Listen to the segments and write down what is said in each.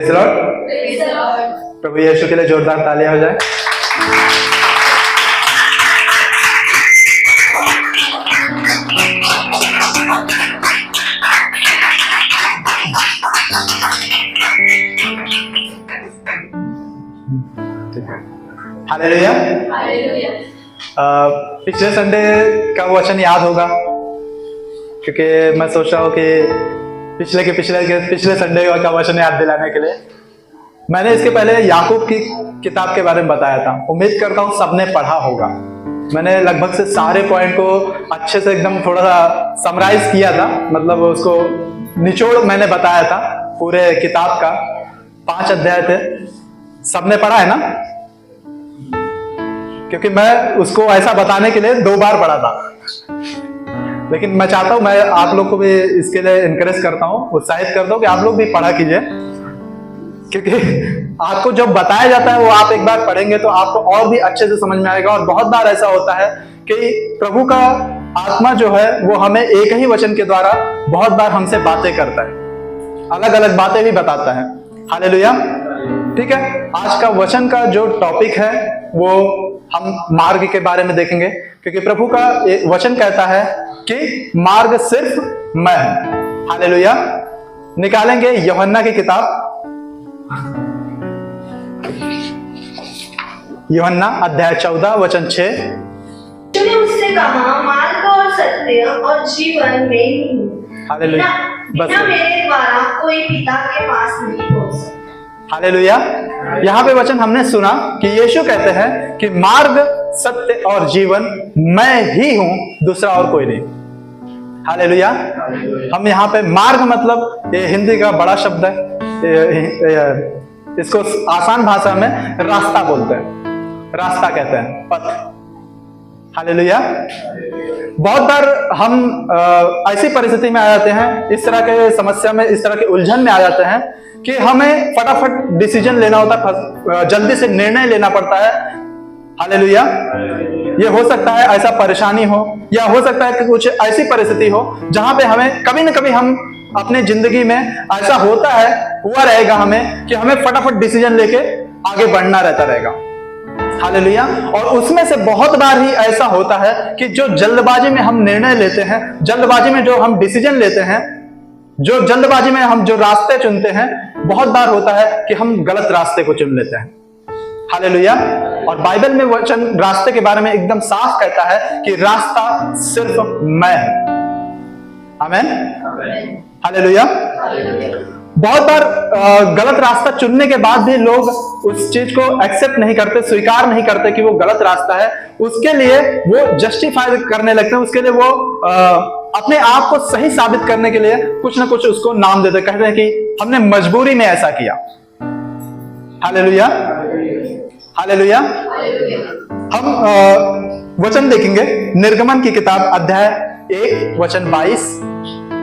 Praise the Lord। प्रभु यीशु के लिए जोरदार तालियां हो जाए। हालेलुया। पिछले संडे का वचन याद होगा, क्योंकि मैं सोच रहा हूँ कि पिछले संडे का वचन याद दिलाने के लिए मैंने इसके पहले याकूब की किताब के बारे में बताया था। उम्मीद करता हूँ सबने पढ़ा होगा। मैंने लगभग से सारे पॉइंट को अच्छे से एकदम थोड़ा सा समराइज किया था, मतलब उसको निचोड़ मैंने बताया था। पूरे किताब का 5 अध्याय थे। सबने पढ़ा है ना? क्योंकि मैं उसको ऐसा बताने के लिए 2 बार पढ़ा था, लेकिन मैं चाहता हूं, मैं आप लोग को भी इसके लिए इनकरेज करता हूं, उत्साहित करता हूं कि आप लोग भी पढ़ा कीजिए। क्योंकि आपको जब बताया जाता है वो आप एक बार पढ़ेंगे तो आपको और भी अच्छे से समझ में आएगा। और बहुत बार ऐसा होता है कि प्रभु का आत्मा जो है वो हमें एक ही वचन के द्वारा बहुत बार हमसे बातें करता है, अलग अलग बातें भी बताता है। हालेलुया। ठीक है, आज का वचन का जो टॉपिक है वो हम मार्ग के बारे में देखेंगे, क्योंकि प्रभु का वचन कहता है कि मार्ग सिर्फ मैं हूं। हालेलुया। निकालेंगे यूहन्ना की किताब, यूहन्ना अध्याय 14 वचन 6। तूने उससे कहा, मार्ग और सत्य और जीवन मैं ही हूं। हालेलुया। बिना मेरे द्वारा कोई पिता के पास नहीं पहुंच सकता। हालेलुया। यहाँ पे वचन हमने सुना कि यीशु कहते हैं कि मार्ग, सत्य और जीवन मैं ही हूं, दूसरा और कोई नहीं। हालेलुया। हम यहाँ पे मार्ग मतलब ये हिंदी का बड़ा शब्द है, इसको आसान भाषा में रास्ता बोलते हैं, रास्ता कहते हैं, पथ। हालेलुया। बहुत बार हम ऐसी परिस्थिति में आ जाते हैं, इस तरह के समस्या में, इस तरह के उलझन में आ जाते हैं कि हमें फटाफट डिसीजन लेना होता है, जल्दी से निर्णय लेना पड़ता है। हालेलुया। ये हो सकता है ऐसा परेशानी हो, या हो सकता है कि कुछ ऐसी परिस्थिति हो जहां पे हमें कभी ना कभी हम अपने जिंदगी में ऐसा होता है, हुआ रहेगा हमें कि हमें फटाफट डिसीजन लेके आगे बढ़ना रहता रहेगा। हालेलुया। और उसमें से बहुत बार ही ऐसा होता है कि जो जल्दबाजी में हम निर्णय लेते हैं, जल्दबाजी में जो हम डिसीजन लेते हैं, जो जल्दबाजी में हम जो रास्ते चुनते हैं, बहुत बार होता है कि हम गलत रास्ते को चुन लेते हैं। हालेलुया। और बाइबल में वचन रास्ते के बारे में एकदम साफ कहता है कि रास्ता सिर्फ मैं हूं। आमीन। हालेलुया। बहुत बार गलत रास्ता चुनने के बाद भी लोग उस चीज को एक्सेप्ट नहीं करते, स्वीकार नहीं करते कि वो गलत रास्ता है। उसके लिए वो जस्टिफाई करने लगते हैं, उसके लिए वो अपने आप को सही साबित करने के लिए कुछ ना कुछ उसको नाम देते, कहते हैं कि हमने मजबूरी में ऐसा किया। हालेलुया। हालेलुया। हम वचन देखेंगे निर्गमन की किताब अध्याय 1 वचन 22।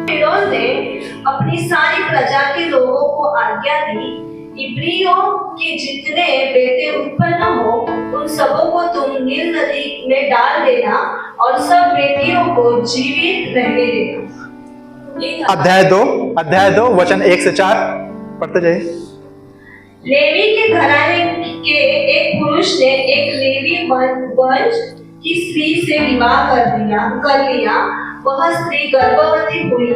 फिरौन ने अपनी सारी प्रजा के लोगों को आज्ञा दी, इब्रियों के जितने बेटे उत्पन्न हो उन सबों को तुम नील नदी में डाल देना और सब बेटियों को जीवित रहने देना। अध्याय 2 वचन 1 से 4 पढ़ते जाइए। लेवी के घराने के एक पुरुष ने एक लेवी वंश की स्त्री से विवाह कर लिया। वह स्त्री गर्भवती हुई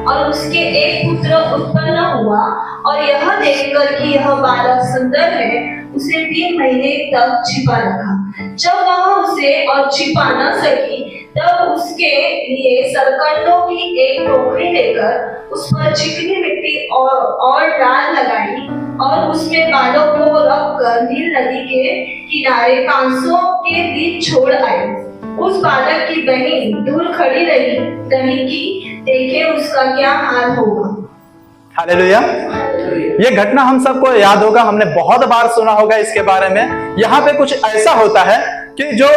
और उसके एक पुत्र उत्पन्न हुआ, और यह देखकर कि यह बालक सुंदर है, उसे 3 महीने तक छिपा रखा। जब वह उसे और छिपा न सकी, तब उसके लिए सरकंडों की एक टोकरी लेकर उस पर चिकनी मिट्टी और डाल लगाई, और उसमें बालों को रखकर नील नदी के किनारे कांसों के बीच छोड़ आई। उस बालक की बहन दूर खड़ी रही कि देखे उसका क्या हाल होगा। हालेलुया। ये घटना हम सबको याद होगा, हमने बहुत बार सुना होगा इसके बारे में। यहाँ पे कुछ ऐसा होता है कि जो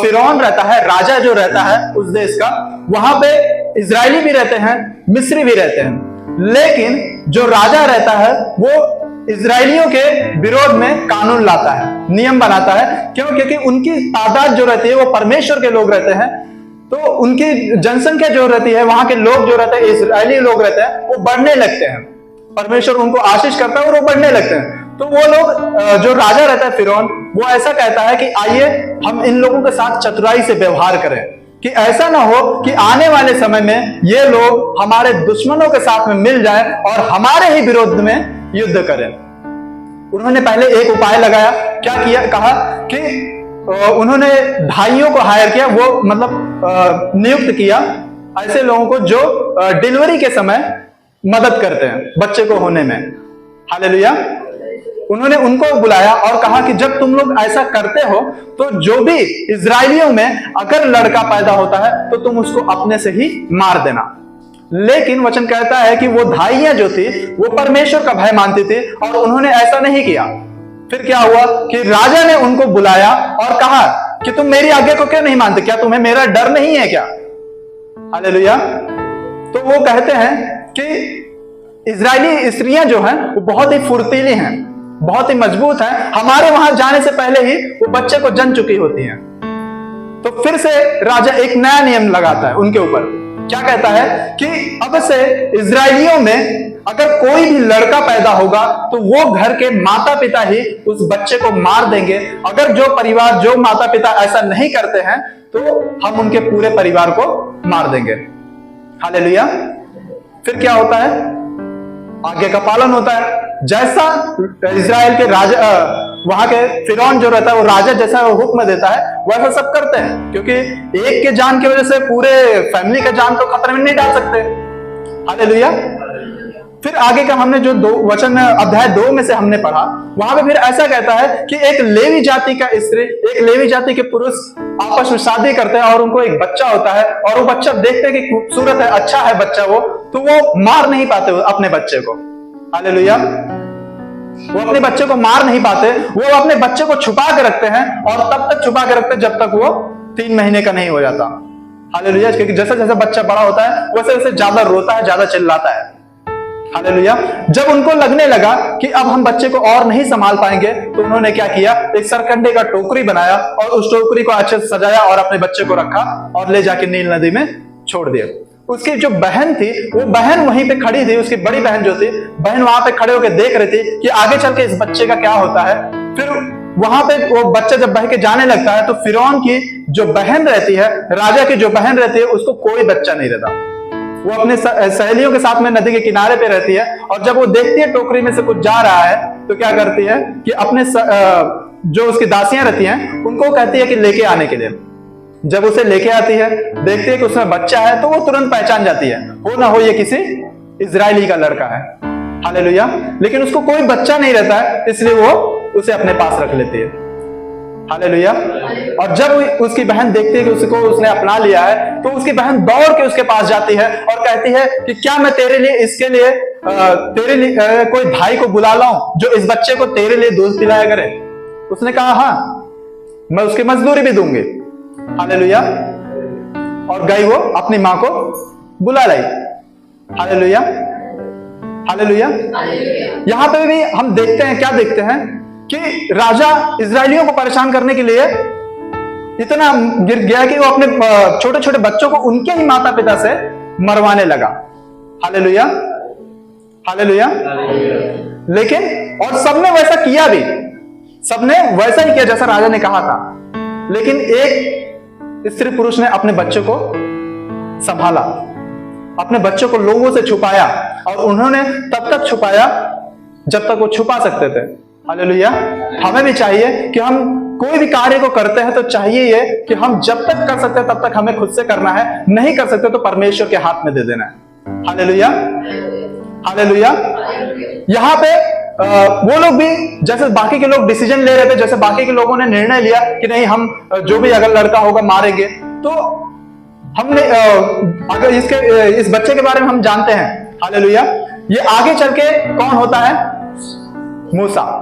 फिरौन रहता है, राजा जो रहता है उस देश का, वहां पे इजरायली भी रहते हैं, मिस्री भी रहते हैं, लेकिन जो राजा रहता है वो इजरायलियों के विरोध में कानून लाता है, नियम बनाता है। क्यों? क्योंकि उनकी तादाद जो रहती है वो परमेश्वर के लोग रहते हैं, तो उनकी जनसंख्या जो रहती है, वहां के लोग जो रहते हैं, इजरायली लोग रहते हैं, वो बढ़ने लगते हैं। परमेश्वर उनको आशीष करता है और वो बढ़ने लगते हैं। तो वो लोग जो राजा रहता है फिरौन, वो ऐसा कहता है कि आइए हम इन लोगों के साथ चतुराई से व्यवहार करें, कि ऐसा ना हो कि आने वाले समय में ये लोग हमारे दुश्मनों के साथ में मिल जाए और हमारे ही विरोध में युद्ध करें। उन्होंने पहले एक उपाय लगाया। क्या किया? कहा कि उन्होंने भाइयों को हायर किया, वो मतलब नियुक्त किया ऐसे लोगों को जो डिलीवरी के समय मदद करते हैं बच्चे को होने में। हालेलुया। उन्होंने उनको बुलाया और कहा कि जब तुम लोग ऐसा करते हो तो जो भी इजरायलियों में अगर लड़का पैदा होता है तो तुम उसको अपने से ही मार देना। लेकिन वचन कहता है कि वो धाइयां जो थी वो परमेश्वर का भय मानती थी और उन्होंने ऐसा नहीं किया। फिर क्या हुआ कि राजा ने उनको बुलाया और कहा कि तुम मेरी आज्ञा को क्यों नहीं मानते? क्या तुम्हें मेरा डर नहीं है क्या? हालेलुया। तो वो कहते हैं कि इजरायली स्त्रियां जो हैं वो बहुत ही फुर्तीली हैं, बहुत ही मजबूत हैं, हमारे वहां जाने से पहले ही वो बच्चे को जन चुकी होती हैं। तो फिर से राजा एक नया नियम लगाता है उनके ऊपर। क्या कहता है कि अब से इजरायलियों में अगर कोई भी लड़का पैदा होगा तो वो घर के माता पिता ही उस बच्चे को मार देंगे। अगर जो परिवार, जो माता पिता ऐसा नहीं करते हैं तो हम उनके पूरे परिवार को मार देंगे। हालेलुया। फिर क्या होता है? आज्ञा का पालन होता है। जैसा इजराइल के राजा, वहां के फिरौन जो रहता है वो राजा जैसा वो हुक्म देता है वैसा सब करते हैं, क्योंकि एक के जान की वजह से पूरे फैमिली का जान तो खतरे में नहीं डाल सकते। हालेलुया। फिर आगे का हमने जो वचन अध्याय 2 में से हमने पढ़ा, वहां पे फिर ऐसा कहता है कि एक लेवी जाति का स्त्री, एक लेवी जाति के पुरुष आपस में शादी करते हैं और उनको एक बच्चा होता है और वो बच्चा देखते हैं कि खूबसूरत है, अच्छा है बच्चा वो, तो वो मार नहीं पाते अपने बच्चे को। हालेलुया। वो अपने बच्चे को मार नहीं पाते, वो अपने बच्चे को छुपा के रखते हैं और तब तक छुपा के रखते हैं जब तक वो 3 महीने का नहीं हो जाता। हालेलुया। क्योंकि जैसे जैसे बच्चा बड़ा होता है वैसे वैसे ज्यादा रोता है, ज्यादा चिल्लाता है। हालेलुया। जब उनको लगने लगा कि अब हम बच्चे को और नहीं संभाल पाएंगे तो उन्होंने क्या किया? एक सरकंडे का टोकरी बनाया और उस टोकरी को अच्छे से सजाया और अपने बच्चे को रखा और ले जाके नील नदी में छोड़ दिया। उसकी जो बहन थी वो बहन वहीं पे खड़ी थी, उसकी बड़ी बहन जो थी, बहन वहां पे खड़े होकर देख रही थी कि आगे चल के इस बच्चे का क्या होता है। फिर वहां पे वो बच्चा जब बह के जाने लगता है तो फिरौन की जो बहन रहती है, राजा की जो बहन रहती है, उसको कोई बच्चा नहीं रहता। वो अपने सहेलियों के साथ में नदी के किनारे पे रहती है और जब वो देखती है टोकरी में से कुछ जा रहा है तो क्या करती है कि अपने जो उसकी दासियां रहती हैं उनको कहती है कि लेके आने के लिए। जब उसे लेके आती है, देखती है कि उसमें बच्चा है तो वो तुरंत पहचान जाती है, हो ना हो ये किसी इजरायली का लड़का है। हालेलुया। लेकिन उसको कोई बच्चा नहीं रहता है, इसलिए वो उसे अपने पास रख लेती है। हालेलुया। और जब उसकी बहन देखती है कि उसको उसने अपना लिया है तो उसकी बहन दौड़ के उसके पास जाती है और कहती है कि क्या मैं तेरे लिए, इसके लिए तेरे लिए कोई भाई को बुला लाऊं जो इस बच्चे को तेरे लिए दूध पिलाया करे? उसने कहा हाँ, मैं उसकी मजदूरी भी दूंगी। हालेलुया। और गई वो अपनी मां को बुला लाई। हालेलुया। हालेलुया। यहां पे भी हम देखते हैं, क्या देखते हैं कि राजा इजरायलियों को परेशान करने के लिए इतना गिर गया कि वो अपने छोटे छोटे बच्चों को उनके ही माता पिता से मरवाने लगा। हालेलुया। हालेलुया। लेकिन और सबने वैसा किया भी, सबने वैसा ही किया जैसा राजा ने कहा था। लेकिन एक स्त्री पुरुष ने अपने बच्चे को संभाला, अपने बच्चे को लोगों से छुपाया और उन्होंने तब तक छुपाया जब तक वो छुपा सकते थे। हालेलुया। हमें भी चाहिए कि हम कोई भी कार्य को करते हैं तो चाहिए ये कि हम जब तक कर सकते हैं तब तक हमें खुद से करना है, नहीं कर सकते तो परमेश्वर के हाथ में दे देना है। हालेलुया। हालेलुया। यहाँ पे वो लोग भी जैसे बाकी के लोग डिसीजन ले रहे थे, जैसे बाकी के लोगों ने निर्णय लिया कि नहीं हम जो भी अगर लड़का होगा मारेंगे, तो हमने अगर इस बच्चे के बारे में हम जानते हैं। हालेलुया। ये आगे चल के कौन होता है? मूसा।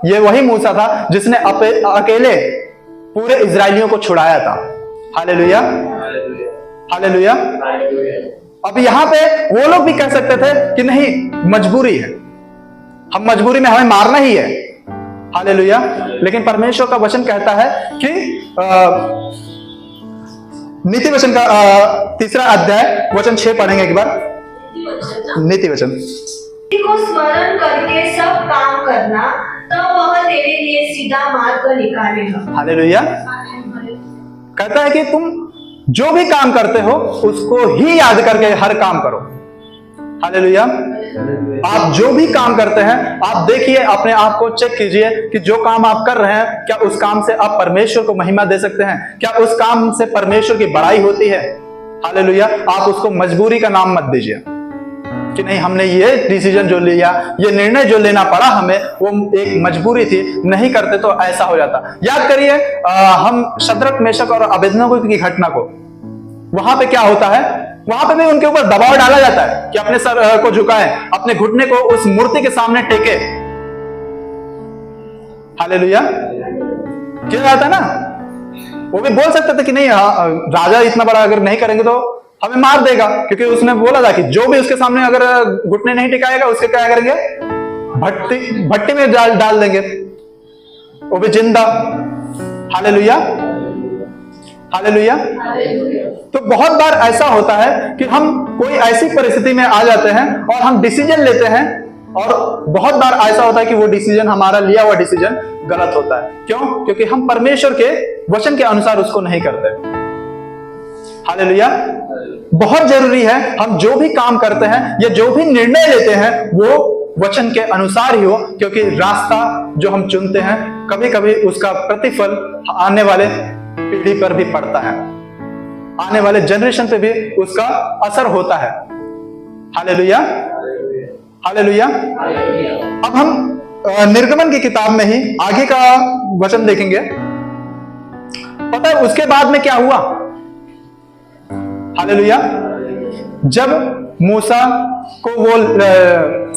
ये वही मूसा था जिसने अकेले पूरे इजरायलियों को छुड़ाया था। हालेलुया। हालेलुया। अब यहां पे वो लोग भी कह सकते थे कि नहीं, मजबूरी है, हम मजबूरी में हमें मारना ही है। हालेलुया। लेकिन परमेश्वर का वचन कहता है कि नीति वचन का 3 अध्याय वचन 6 पढ़ेंगे एक बार। नीति वचन को स्मरण करके सब काम करना, तब वह तेरे लिए सीधा मार्ग निकालेगा। हालेलुया। कहता है कि तुम जो भी काम करते हो उसको ही याद करके हर काम करो। हालेलुया। आप जो भी काम करते हैं, आप देखिए, अपने आप को चेक कीजिए कि जो काम आप कर रहे हैं, क्या उस काम से आप परमेश्वर को महिमा दे सकते हैं? क्या उस काम से परमेश्वर की बड़ाई होती है? हालेलुया। आप उसको मजबूरी का नाम मत दीजिए कि नहीं, हमने ये डिसीजन जो लिया, ये निर्णय जो लेना पड़ा हमें, वो एक मजबूरी थी, नहीं करते तो ऐसा हो जाता। याद करिए हम शद्रक, मेशक और अबेदनगो की घटना को, वहां पे क्या होता है, वहां पे भी उनके ऊपर दबाव डाला जाता है कि अपने सर को झुकाएं, अपने घुटने को उस मूर्ति के सामने टेके। हालेलुया। किया जाता है ना। वो भी बोल सकते थे कि नहीं, राजा इतना बड़ा अगर नहीं करेंगे तो हमें मार देगा, क्योंकि उसने बोला था कि जो भी उसके सामने अगर घुटने नहीं टिकाएगा उसके क्या करेंगे, भट्टी में डाल देंगे, वो भी जिंदा। हालेलुया। हालेलुया। तो बहुत बार ऐसा होता है कि हम कोई ऐसी परिस्थिति में आ जाते हैं और हम डिसीजन लेते हैं, और बहुत बार ऐसा होता है कि वो डिसीजन, हमारा लिया हुआ डिसीजन गलत होता है। क्यों? क्योंकि हम परमेश्वर के वचन के अनुसार उसको नहीं करते। हालेलुया। बहुत जरूरी है हम जो भी काम करते हैं या जो भी निर्णय लेते हैं वो वचन के अनुसार ही हो, क्योंकि रास्ता जो हम चुनते हैं कभी कभी उसका प्रतिफल आने वाले पीढ़ी पर भी पड़ता है, आने वाले जनरेशन पे भी उसका असर होता है। हालेलुया। हालेलुया। अब हम निर्गमन की किताब में ही आगे का वचन देखेंगे। पता है उसके बाद में क्या हुआ? हालेलुया। जब मूसा को वो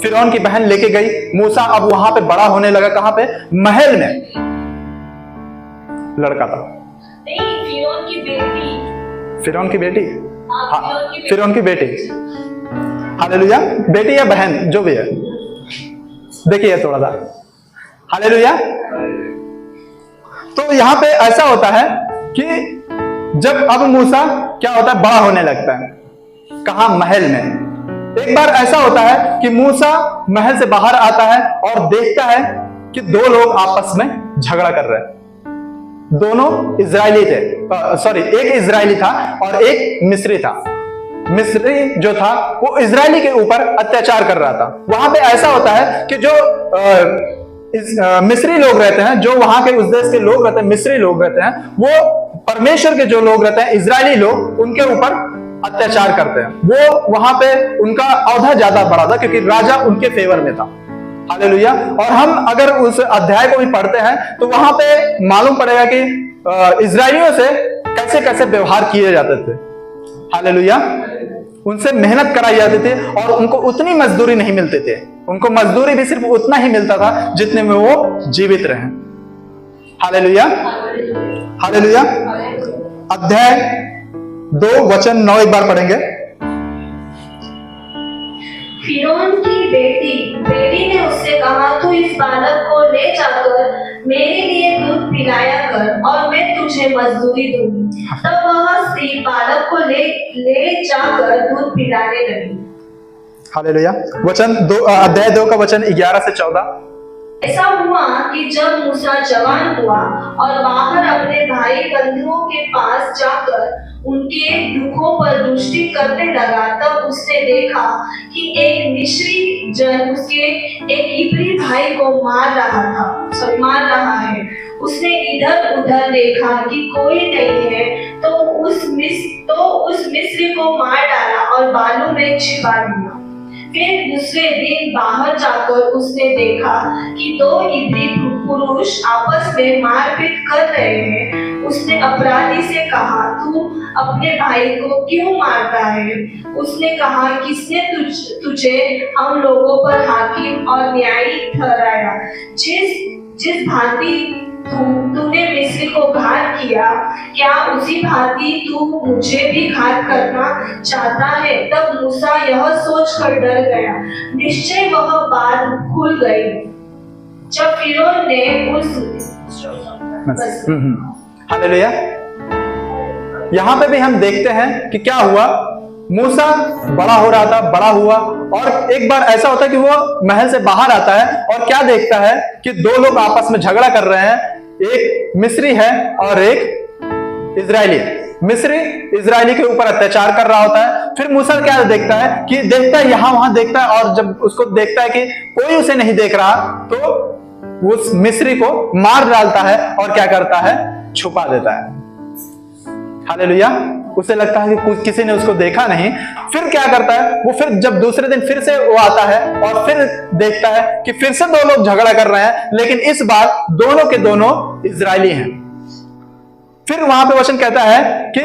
फिरौन की बहन लेके गई, मूसा अब वहां पे बड़ा होने लगा। कहां पे? महल में। लड़का था, फिरौन की बेटी। फिरौन की बेटी, हाँ, फिरौन की बेटी। हालेलुया। बेटी या बहन जो भी है, देखिए थोड़ा सा। हालेलुया। तो यहां पे ऐसा होता है कि जब अब मूसा क्या होता है, बड़ा होने लगता है। कहां? महल में। एक बार ऐसा होता है कि मूसा महल से बाहर आता है और देखता है कि दो लोग आपस में झगड़ा कर रहे हैं। दोनों इजरायली थे, सॉरी, एक इजरायली था और एक मिस्री था। मिस्री जो था वो इजरायली के ऊपर अत्याचार कर रहा था। वहां पे ऐसा होता है कि जो मिस्री लोग रहते हैं, जो वहां के उस देश के लोग रहते हैं, मिस्री लोग रहते हैं, वो परमेश्वर के जो लोग रहते हैं, इजरायली लोग, उनके ऊपर अत्याचार करते हैं। वो वहां पे उनका औहदा ज्यादा बड़ा था क्योंकि राजा उनके फेवर में था। हालेलुया। और हम अगर उस अध्याय को भी पढ़ते हैं तो वहां पे मालूम पड़ेगा कि इजरायलियों से कैसे कैसे व्यवहार किए जाते थे। हालेलुया। उनसे मेहनत कराई जाती थी और उनको उतनी मजदूरी नहीं मिलती थी। उनको मजदूरी भी सिर्फ उतना ही मिलता था जितने में वो जीवित रहे। हालेलुया। हालेलुया। अध्याय 2 वचन 9 एक बार पढ़ेंगे। फिरौन की बेटी ने उससे कहा, तू इस बालक को ले जाकर मेरे लिए दूध पिलाया कर और मैं तुझे मजदूरी दूंगी। तब वह स्त्री बालक को ले जाकर दूध पिलाने लगी। हालेलुया। वचन 2, अध्याय 2 का वचन 11 से 14। ऐसा हुआ कि जब मूसा जवान हुआ और बाहर अपने भाई बंधुओं के पास जाकर उनके दुखों पर दृष्टि करने लगा, तब उसने देखा कि एक मिस्री जन उसके एक इब्री भाई को मार रहा है। उसने इधर उधर देखा कि कोई नहीं है, तो उस मिस्री को मार डाला और बालू में छिपा दिया। फिर दूसरे दिन बाहर जाकर उसने देखा कि 2 इब्री पुरुष आपस में मारपीट कर रहे हैं। उसने अपराधी से कहा, तू अपने भाई को क्यों मारता है? उसने कहा, किसने तुझे हम लोगों पर हाकिम और न्यायी ठहराया? जिस भांति तूने मिस्री को घात किया, क्या उसी भांति तू मुझे भी घात करना चाहता है? तब मूसा यह सोचकर डर गया। निश्चय वह बात खुल गई जब फिरौन ने हालेलुया। यहां पे भी हम देखते हैं कि क्या हुआ मूसा बड़ा हो रहा था, बड़ा हुआ, और एक बार ऐसा होता है कि वो महल से बाहर आता है और क्या देखता है कि दो लोग आपस में झगड़ा कर रहे हैं, एक मिस्री है और एक इजरायली है। मिस्री इजरायली के ऊपर अत्याचार कर रहा होता है। फिर मूसा क्या देखता है कि यहां वहां देखता है, और जब उसको देखता है कि कोई उसे नहीं देख रहा तो उस मिस्री को मार डालता है और क्या करता है, छुपा देता है। हालेलुया। उसे लगता है कि किसी ने उसको देखा नहीं। फिर क्या करता है वो, फिर जब दूसरे दिन फिर से वो आता है और फिर देखता है कि फिर से दो लोग झगड़ा कर रहे हैं, लेकिन इस बार दोनों के दोनों इजरायली हैं। फिर वहां पे वचन कहता है कि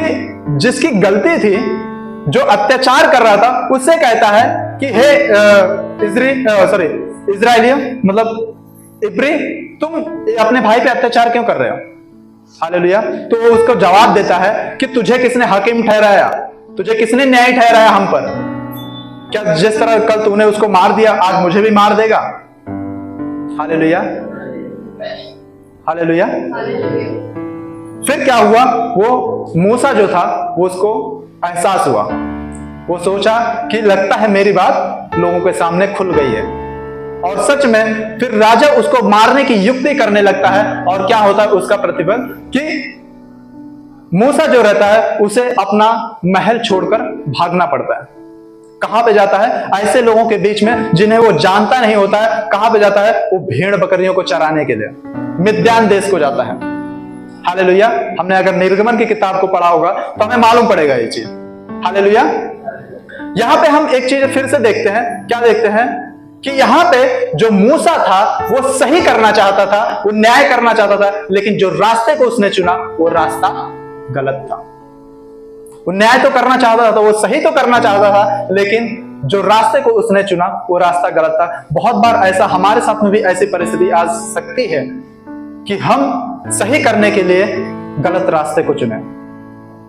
जिसकी गलती थी, जो अत्याचार कर रहा था, उससे कहता है कि हे इजरायलियों, मतलब इब्री, तुम अपने भाई पे अत्याचार क्यों कर रहे हो? हालेलुया। तो उसको जवाब देता है कि तुझे किसने हाकिम ठहराया, तुझे किसने न्याय ठहराया हम पर? क्या जिस तरह कल तूने उसको मार दिया, आज मुझे भी मार देगा? Hallelujah, hallelujah. फिर क्या हुआ, वो मूसा जो था वो उसको एहसास हुआ, वो सोचा कि लगता है मेरी बात लोगों के सामने खुल गई है, और सच में फिर राजा उसको मारने की युक्ति करने लगता है। और क्या होता है उसका प्रतिफल, कि मूसा जो रहता है उसे अपना महल छोड़कर भागना पड़ता है। कहां पे जाता है? ऐसे लोगों के बीच में जिन्हें वो जानता नहीं होता है। कहां पे जाता है? वो भेड़ बकरियों को चराने के लिए मिद्यान देश को जाता है। हालेलुया। हमने अगर निर्गमन की किताब को पढ़ा होगा तो हमें मालूम पड़ेगा ये चीज। हालेलुया। यहां पे हम एक चीज फिर से देखते हैं। क्या देखते हैं? कि यहां पे जो मूसा था वो सही करना चाहता था, वो न्याय करना चाहता था, लेकिन जो रास्ते को उसने चुना वो रास्ता गलत था। वो न्याय तो करना चाहता था, वो सही तो करना चाहता था, लेकिन जो रास्ते को उसने चुना वो रास्ता गलत था। बहुत बार ऐसा हमारे साथ में भी ऐसी परिस्थिति आ सकती है कि हम सही करने के लिए गलत रास्ते को चुने,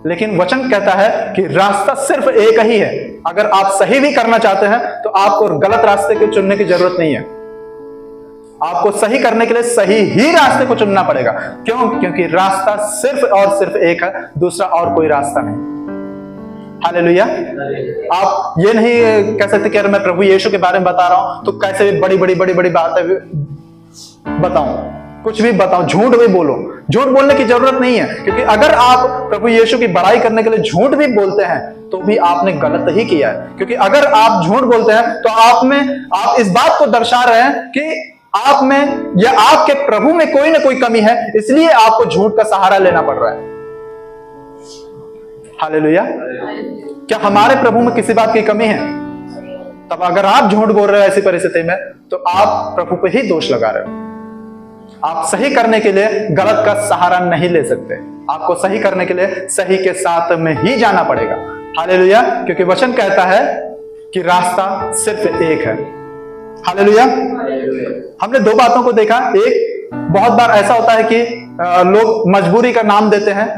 लेकिन वचन कहता है कि रास्ता सिर्फ एक ही है। अगर आप सही भी करना चाहते हैं तो आपको गलत रास्ते को चुनने की जरूरत नहीं है। आपको सही करने के लिए सही ही रास्ते को चुनना पड़ेगा। क्यों? क्योंकि रास्ता सिर्फ और सिर्फ एक है, दूसरा और कोई रास्ता नहीं। हालेलुया। आप ये नहीं कह सकते कि अगर मैं प्रभु यीशु के बारे में बता रहा हूं तो कैसे बड़ी बड़ी बातें बताऊं, कुछ भी बताओ, झूठ भी बोलो। झूठ बोलने की जरूरत नहीं है, क्योंकि अगर आप प्रभु यीशु की बड़ाई करने के लिए झूठ भी बोलते हैं तो भी आपने गलत ही किया है। क्योंकि अगर आप झूठ बोलते हैं तो आप इस बात को दर्शा रहे हैं कि आप में या आपके प्रभु में कोई ना कोई कमी है, इसलिए आपको झूठ का सहारा लेना पड़ रहा है। हालेलुया। क्या हमारे प्रभु में किसी बात की कमी है? तब अगर आप झूठ बोल रहे हो ऐसी परिस्थिति में तो आप प्रभु पे ही दोष लगा रहे हो। आप सही करने के लिए गलत का सहारा नहीं ले सकते। आपको सही करने के लिए सही के साथ में ही जाना पड़ेगा। हालेलुया। क्योंकि वचन कहता है कि रास्ता सिर्फ एक है। हालेलुया। हमने दो बातों को देखा। एक, बहुत बार ऐसा होता है कि लोग मजबूरी का नाम देते हैं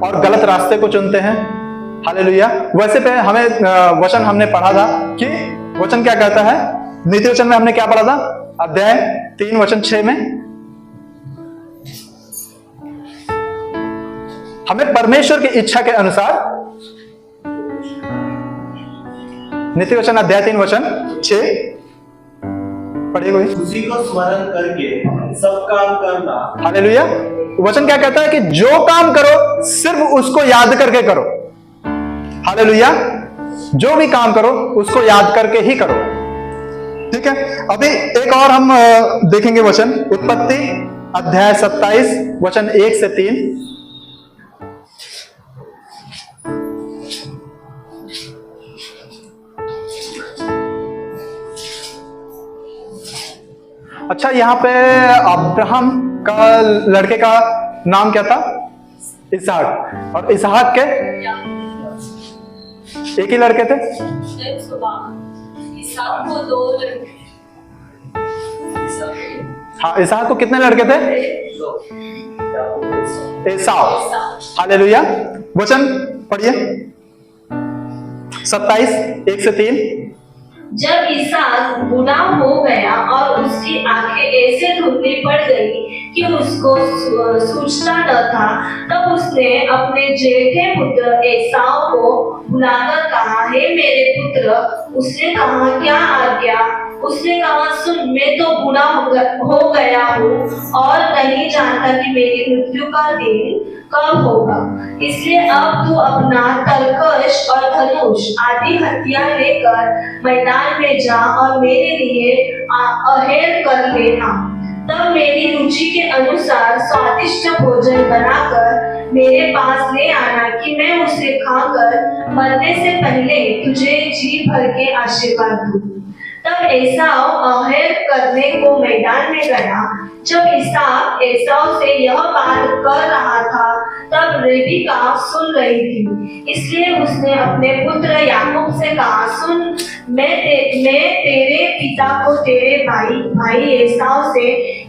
और गलत रास्ते को चुनते हैं। हालेलुया। वैसे पे हमें वचन हमने पढ़ा था कि वचन क्या कहता है, नीति वचन में हमने क्या पढ़ा था? अध्याय 3 वचन 6 में हमें परमेश्वर की इच्छा के अनुसार, नीति वचन अध्याय 3 वचन 6 पढ़ी हुई, उसी को स्मरण करके सब काम करना। हालेलुया। वचन क्या कहता है कि जो काम करो सिर्फ उसको याद करके करो। हालेलुया। जो भी काम करो उसको याद करके ही करो। ठीक है। अभी एक और हम देखेंगे वचन, उत्पत्ति अध्याय 27 वचन 1 से 3। अच्छा, यहां पे अब्राहम का लड़के का नाम क्या था? इसहाक। और इसहाक के एक ही लड़के थे। हाँ, इसहाक को कितने लड़के थे? एसाव। हालेलुया। वचन पढ़िए 27 1 से 3। जब इसहाक बूढ़ा हो गया और उसकी उसकी आंखें ऐसे धुंधली पड़ गई कि उसको सूझता न था। तब उसने अपने जेठे पुत्र एसाव को बुलाकर कहा, हे मेरे पुत्र। उसने कहा, क्या आज्ञा? उसने कहा, सुन, मैं तो बूढ़ा हो गया हूँ और नहीं जानता कि मेरी मृत्यु का दिन कब होगा। इसलिए अब तू अपना तलकश और धनुष आदि हथियार लेकर मैदान में जा और मेरे लिए अहेर कर लेना। तब मेरी रुचि के अनुसार स्वादिष्ट भोजन बनाकर मेरे पास ले आना कि मैं उसे खाकर मरने से पहले तुझे जी भर के आशीर्वाद दूं। तब एसाव अहेर करने को मैदान में गया। जब इसहाक एसाव से यह बात कर रहा था, तब रेबिका सुन रही थी। इसलिए उसने अपने पुत्र याकूब से कहा, सुन, मैं तेरे पिता को तेरे भाई एसाव से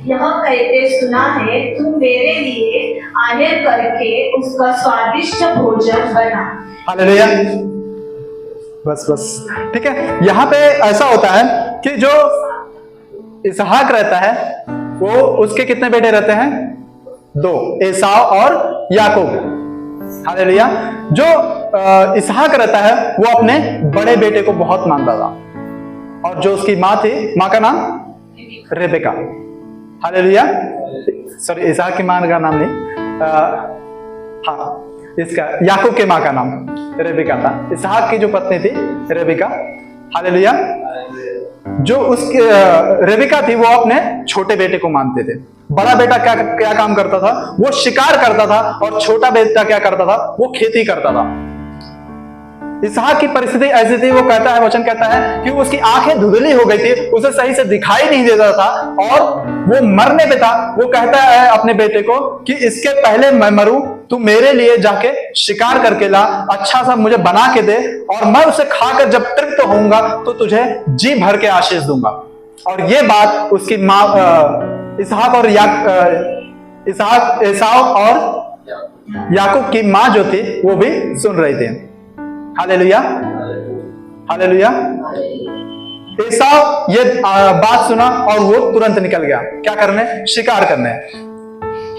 यह कहते सुना है, तू मेरे लिए आहेर करके उसका स्वादिष्ट भोजन बना। हालेलुया। बस ठीक है। यहाँ पे ऐसा होता है कि जो इसहाक रहता है वो उसके कितने बेटे रहते हैं? 2, एसाव और याकूब। हालेलुया। जो इसहाक रहता है वो अपने बड़े बेटे को बहुत मानता था, और जो उसकी माँ थी, माँ का नाम रेबेका। हालेलुया। सॉरी, इसहाक की माँ का नाम नहीं, हाँ, इसका याकूब के माँ का नाम रेबिका था। इसहाक की जो पत्नी थी रेबिका। हालेलुया। जो उसकी रेबिका थी वो अपने छोटे बेटे को मानते थे। बड़ा बेटा क्या काम करता था? वो शिकार करता था, और छोटा बेटा क्या करता था? वो खेती करता था। इसहाक की परिस्थिति ऐसी थी, वो कहता है, वचन कहता है कि उसकी आंखें धुंधली हो गई थी, उसे सही से दिखाई नहीं देता था, और वो मरने पे था। वो कहता है अपने बेटे को कि इसके पहले मैं मरूं, तू मेरे लिए जाके शिकार करके ला, अच्छा सा मुझे बना के दे, और मैं उसे खाकर जब तृप्त होऊंगा तो तुझे जी भर के आशीष दूंगा। और ये बात उसकी माँ एसाव और याकूब की माँ जो थी वो भी सुन रही थी। हालेलुया। हालेलुया। एसाव ये बात सुना और वो तुरंत निकल गया, क्या करने? शिकार करने।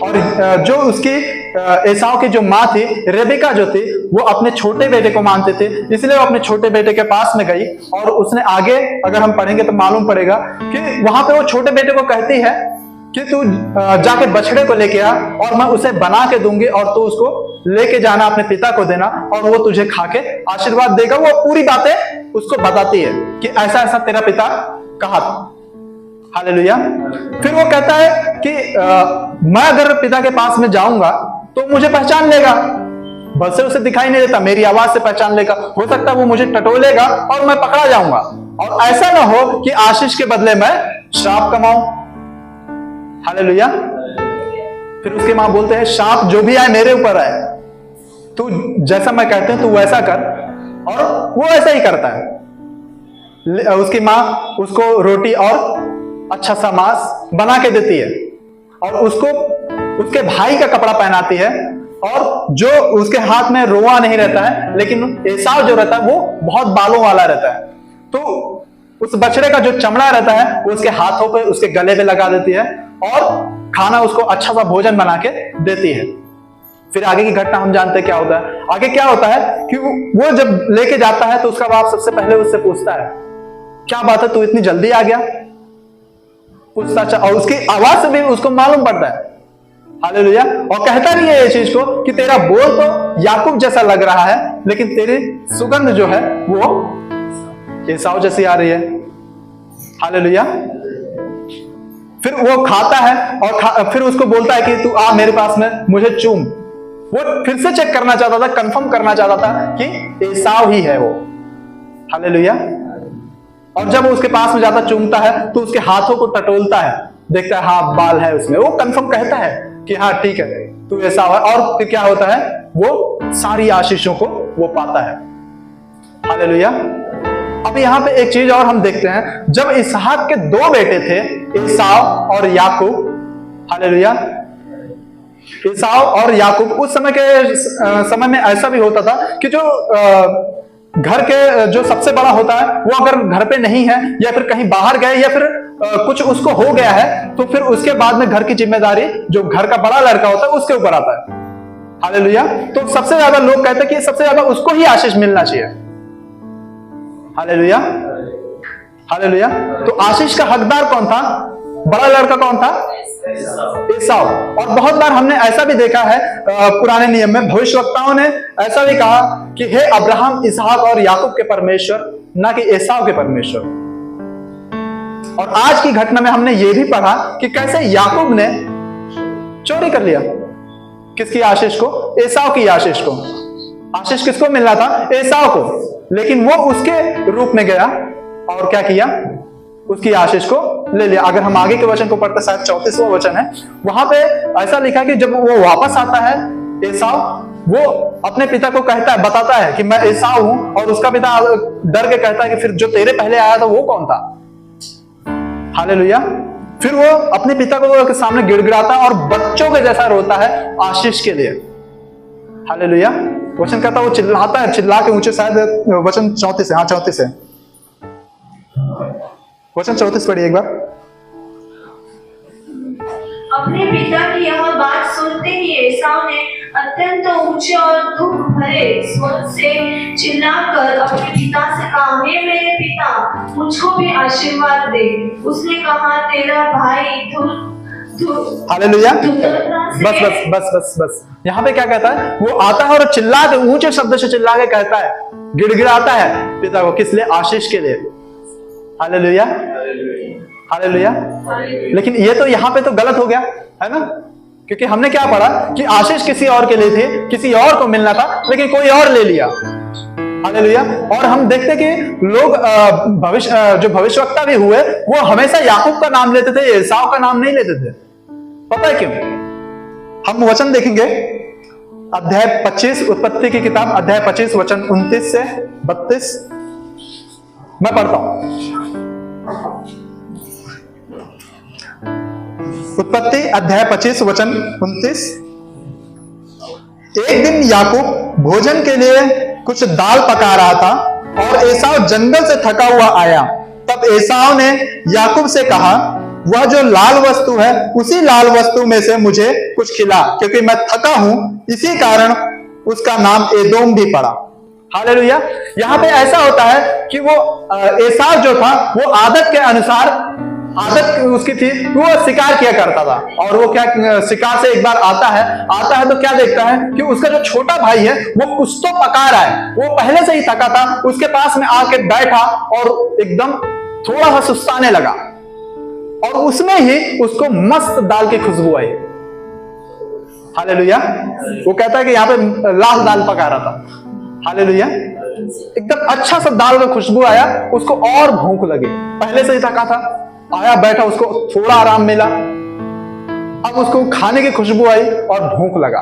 और जो उसकी एसाव की जो माँ थी रेबिका जो थी, वो अपने छोटे बेटे को मानते थे, इसलिए वो अपने छोटे बेटे के पास में गई, और उसने आगे अगर हम पढ़ेंगे तो मालूम पड़ेगा कि वहां पे वो छोटे बेटे को कहती है कि तू जाके बछड़े को लेके आ, और मैं उसे बना के दूंगी, और तू उसको लेके जाना, अपने पिता को देना, और वो तुझे खा के आशीर्वाद देगा। वो पूरी बातें उसको बताती है कि ऐसा ऐसा तेरा पिता कहा था। हालेलुया। फिर वो कहता है कि मैं अगर पिता के पास में जाऊंगा तो मुझे पहचान लेगा, बस से उसे दिखाई नहीं देता, मेरी आवाज से पहचान लेगा। हो सकता है वो मुझे टटोलेगा और मैं पकड़ा जाऊंगा, और ऐसा ना हो कि आशीष के बदले मैं श्राप कमाऊं। हालेलुया। फिर उसकी मां बोलते हैं, श्राप जो भी आए मेरे ऊपर आए, तू जैसा मैं कहते हैं तू वैसा कर, और वो ऐसा ही करता है। उसकी मां उसको रोटी और अच्छा सा मांस बना के देती है, और उसको उसके भाई का कपड़ा पहनाती है, और जो उसके हाथ में रोआ नहीं रहता है, लेकिन एसाव जो रहता है वो बहुत बालों वाला रहता है, तो उस बछड़े का जो चमड़ा रहता है वो उसके हाथों पे, उसके गले पे लगा देती है, और खाना उसको अच्छा सा भोजन बना के देती है। फिर आगे की घटना हम जानते हैं क्या होता है। आगे क्या होता है कि वो जब लेके जाता है तो उसका बाप सबसे पहले उससे पूछता है, क्या बात है, तू इतनी जल्दी आ गया? पूछता, और उसकी आवाज से भी उसको मालूम पड़ता है। हालेलुया। और कहता नहीं है ये चीज को कि तेरा बोल तो याकूब जैसा लग रहा है, लेकिन तेरी सुगंध जो है वो एसाव जैसी आ रही है। हालेलुया। फिर वो खाता है, और फिर उसको बोलता है कि तू आ मेरे पास में, मुझे चूम। वो फिर से चेक करना चाहता था, कंफर्म करना चाहता था कि एसाव ही है वो। हालेलुया। और जब वो उसके पास में जाता, चूमता है, तो उसके हाथों को टटोलता है, देखता है हाँ बाल है उसमें, वो कंफर्म कहता है कि हाँ ठीक है तू एसाव है। और फिर क्या होता है, वो सारी आशीषों को वो पाता है। हालेलुया। अब यहाँ पे एक चीज और हम देखते हैं, जब इसहाक के 2 बेटे थे, एसाव और याकूब। हालेलुया। एसाव और याकूब, उस समय के समय में ऐसा भी होता था कि जो घर के जो सबसे बड़ा होता है वो अगर घर पे नहीं है या फिर कहीं बाहर गए या फिर कुछ उसको हो गया है, तो फिर उसके बाद में घर की जिम्मेदारी जो घर का बड़ा लड़का होता है उसके ऊपर आता है। हालेलुया। तो सबसे ज्यादा लोग कहते हैं कि सबसे ज्यादा उसको ही आशीष मिलना चाहिए। Hallelujah, hallelujah. तो आशीष का हकदार कौन था? बड़ा लड़का कौन था? एसाव। और बहुत बार हमने ऐसा भी देखा है पुराने नियम में भविष्यवक्ताओं ने ऐसा भी कहा कि हे अब्राहम, इसहाक और याकूब के परमेश्वर, ना कि एसाव के परमेश्वर। और आज की घटना में हमने ये भी पढ़ा कि कैसे याकूब ने चोरी कर लिया। किसकी आशीष को? एसाव की आशीष को। आशीष किसको मिलना था? एसाव को। लेकिन वो उसके रूप में गया और क्या किया? उसकी आशीष को ले लिया। अगर हम आगे के वचन को पढ़ते, शायद 34वां वचन है, वहां पे ऐसा लिखा कि जब वो वापस आता है एसाव, वो अपने पिता को कहता है, बताता है कि मैं एसाव हूं, और उसका पिता डर के कहता है कि फिर जो तेरे पहले आया था वो कौन था? हालेलुया। फिर वो अपने पिता को सामने गिड़गिड़ाता है और बच्चों के जैसा रोता है आशीष के लिए। हालेलुया। वचन कहता है वो चिल्लाता है, चिल्ला के ऊंचे, शायद वचन 34 है, हाँ 34 है, वचन 34 पढ़िए एक बार। अपने पिता की यह बात सुनते ही एसाव ने अत्यंत ऊंचे और दुख भरे स्वर से चिल्लाकर अपने पिता से कहा, हे मेरे पिता, मुझको भी आशीर्वाद दे। उसने कहा, तेरा भाई हालेलुया। बस बस बस बस बस। यहाँ पे क्या कहता है? वो आता है और चिल्ला के, ऊंचे शब्द से चिल्ला के कहता है, गिड़गिड़ाता है पिता को। किस लिए? आशीष के लिए। Hallelujah, hallelujah. लेकिन ये तो यहाँ पे तो गलत हो गया है ना, क्योंकि हमने क्या पढ़ा कि आशीष किसी और के लिए थी, किसी और को मिलना था, लेकिन कोई और ले लिया। हालेलुया। और हम देखते कि लोग जो भविष्यवक्ता भी हुए वो हमेशा याकूब का नाम लेते थे, एसाव का नाम नहीं लेते थे। पता है क्यों? हम वचन देखेंगे अध्याय 25, उत्पत्ति की किताब अध्याय 25 वचन 29 से 32। मैं पढ़ता हूं। उत्पत्ति अध्याय 25 वचन 29। एक दिन याकूब भोजन के लिए कुछ दाल पका रहा था और एसाव जंगल से थका हुआ आया। तब एसाव ने याकूब से कहा, वह जो लाल वस्तु है उसी लाल वस्तु में से मुझे कुछ खिला, क्योंकि मैं थका हूं। इसी कारण उसका नाम एदोम भी पड़ा। हालेलुया। यहाँ पे ऐसा होता है कि वो एसाव जो था वो आदत के अनुसार, आदत उसकी थी, वो शिकार किया करता था। और वो क्या, शिकार से एक बार आता है तो क्या देखता है कि उसका जो छोटा भाई है वो कुछ तो पका रहा है। वो पहले से ही थका था, उसके पास में आके बैठा और एकदम थोड़ा सा सुस्ताने लगा, और उसमें ही उसको मस्त दाल की खुशबू आई। हालेलुया। वो कहता है कि यहाँ पे लाल दाल पका रहा था। हालेलुया। एकदम अच्छा सा दाल का खुशबू आया, उसको और भूख लगी। पहले से ही थका था, आया बैठा, उसको थोड़ा आराम मिला, अब उसको खाने की खुशबू आई और भूख लगा।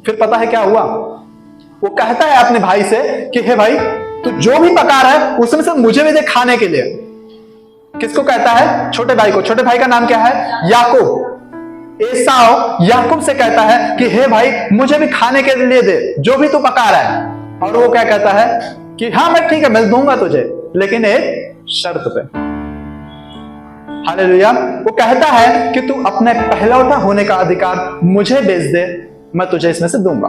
फिर पता है क्या हुआ? वो कहता है अपने भाई से कि हे भाई, तू जो भी पका रहा है उसमें से मुझे भी दे खाने के लिए। किसको कहता है? छोटे भाई को। छोटे भाई का नाम क्या है? याकूब। एसाव याकूब से कहता है कि हे भाई, मुझे भी खाने के लिए दे, जो भी तू पका रहा है। और वो क्या कहता है कि हाँ मैं ठीक है, मैं दूंगा तुझे, लेकिन एक शर्त पे। हालेलुया। वो कहता है कि तू अपने पहलौठा होने का अधिकार मुझे बेच दे, मैं तुझे इसमें से दूंगा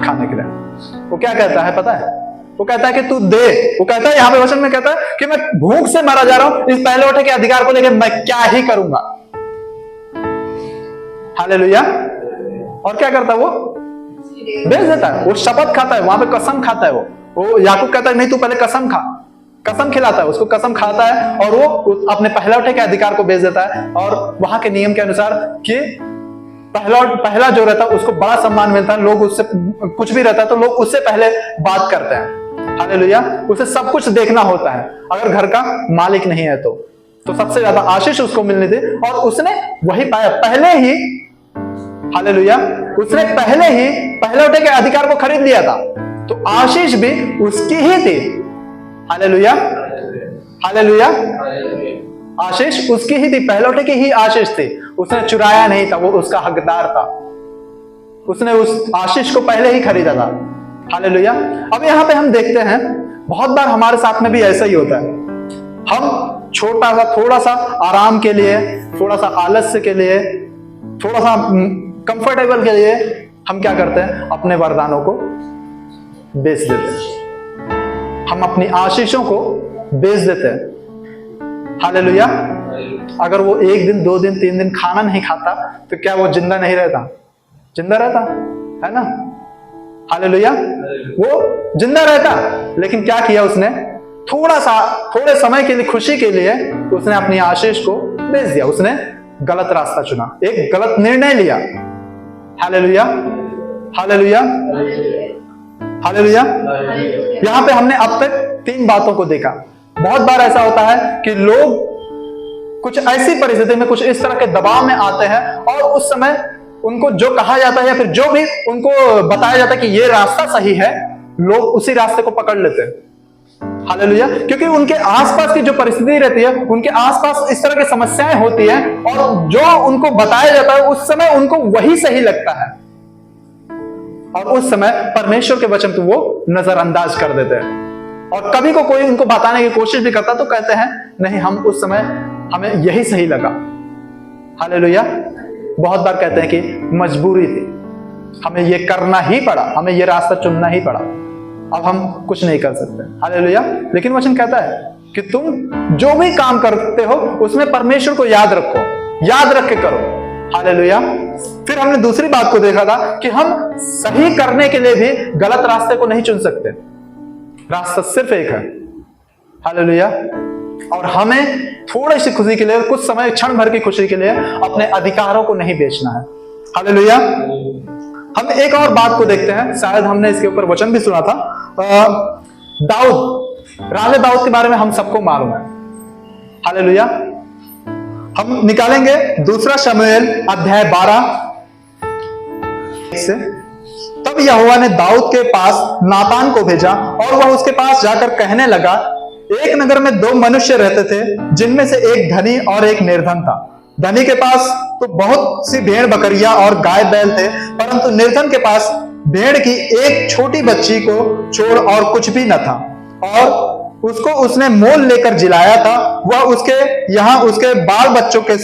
खाने के लिए। वो क्या कहता है पता है? वो कहता है कि तू दे। वो कहता है, यहाँ पे वचन में कहता है कि मैं भूख से मारा जा रहा हूं, इस पहलौठे के अधिकार को लेकर मैं क्या ही करूंगा। हालेलुया। और क्या करता है वो? बेच देता है। वो शपथ खाता है, वहां पे कसम खाता है। वो याकूब कहता है नहीं, तू पहले कसम खा। कसम खिलाता है उसको, कसम खाता है, और वो अपने पहलौठे के अधिकार को बेच देता है। और वहां के नियम के अनुसार कि पहला जो रहता है उसको बड़ा सम्मान मिलता है, लोग उससे कुछ भी रहता है तो लोग उससे पहले बात करते हैं। हालेलुया। उसे सब कुछ देखना होता है, अगर घर का मालिक नहीं है तो सबसे ज्यादा आशीष उसको मिलनी थी, और उसने वही पाया पहले ही। हालेलुया। उसने पहले ही पहलौठे के अधिकार को खरीद लिया था, तो आशीष भी उसकी ही थी। Hallelujah, hallelujah. आशीष उसकी ही थी, पहलौठे की ही आशीष थी। उसने चुराया नहीं था, वो उसका हकदार था। उसने उस आशीष को पहले ही खरीदा था। हालेलुया। अब यहाँ पे हम देखते हैं बहुत बार हमारे साथ में भी ऐसा ही होता है। हम थोड़ा सा आराम के लिए, थोड़ा सा आलस्य के लिए, थोड़ा सा कंफर्टेबल के लिए हम क्या करते हैं, अपने वरदानों को बेच देते हैं, हम अपनी आशीषों को बेच देते हैं। हालेलुया। अगर वो 1 दिन 2 दिन 3 दिन खाना नहीं खाता तो क्या वो जिंदा नहीं रहता? जिंदा रहता है ना। हालेलुया। वो जिंदा रहता, लेकिन क्या किया उसने? थोड़े समय के लिए, खुशी के लिए उसने अपनी आशीष को बेच दिया। उसने गलत रास्ता चुना, एक गलत निर्णय लिया। Hallelujah, hallelujah, hallelujah. यहां पे हमने अब तक 3 बातों को देखा। बहुत बार ऐसा होता है कि लोग कुछ ऐसी परिस्थिति में, कुछ इस तरह के दबाव में आते हैं और उस समय उनको जो कहा जाता है या फिर जो भी उनको बताया जाता है कि ये रास्ता सही है, लोग उसी रास्ते को पकड़ लेते हैं। हालेलुया। क्योंकि उनके आसपास की जो परिस्थिति रहती है, उनके आसपास इस तरह की समस्याएं होती हैं और जो उनको बताया जाता है उस समय उनको वही सही लगता है और उस समय परमेश्वर के वचन को वो नजरअंदाज कर देते हैं। और कभी को कोई उनको बताने की कोशिश भी करता तो कहते हैं नहीं, हम उस समय हमें यही सही लगा। हालेलुया। बहुत बार कहते हैं कि मजबूरी थी, हमें ये करना ही पड़ा, हमें ये रास्ता चुनना ही पड़ा, अब हम कुछ नहीं कर सकते। हालेलुया। लेकिन वचन कहता है कि तुम जो भी काम करते हो उसमें परमेश्वर को याद रखो, याद रख के करो। हालेलुया। फिर हमने दूसरी बात को देखा था कि हम सही करने के लिए भी गलत रास्ते को नहीं चुन सकते, रास्ता सिर्फ एक है। हालेलुया। और हमें थोड़ी सी खुशी के लिए, कुछ समय, क्षण भर की खुशी के लिए अपने अधिकारों को नहीं बेचना है। हालेलुया। हम एक और बात को देखते हैं, शायद हमने इसके ऊपर वचन भी सुना था। दाऊद, राजा दाऊद के बारे में हम सबको मालूम है। हालेलुया। हम निकालेंगे 2 शमूएल अध्याय 12 से। तब यहोवा ने दाऊद के पास नातान को भेजा और वह उसके पास जाकर कहने लगा, एक नगर में 2 मनुष्य रहते थे, जिनमें से एक धनी और एक निर्धन था। धनी के पास तो बहुत सी भेड़ बकरियां और गाय बैल थे, परंतु निर्धन के पास भेड़ की एक छोटी बच्ची को छोड़ और कुछ भी न था, और उसको उसने मोल लेकर जिलाया था। वह उसके यहाँ उसके बाल बच्चों के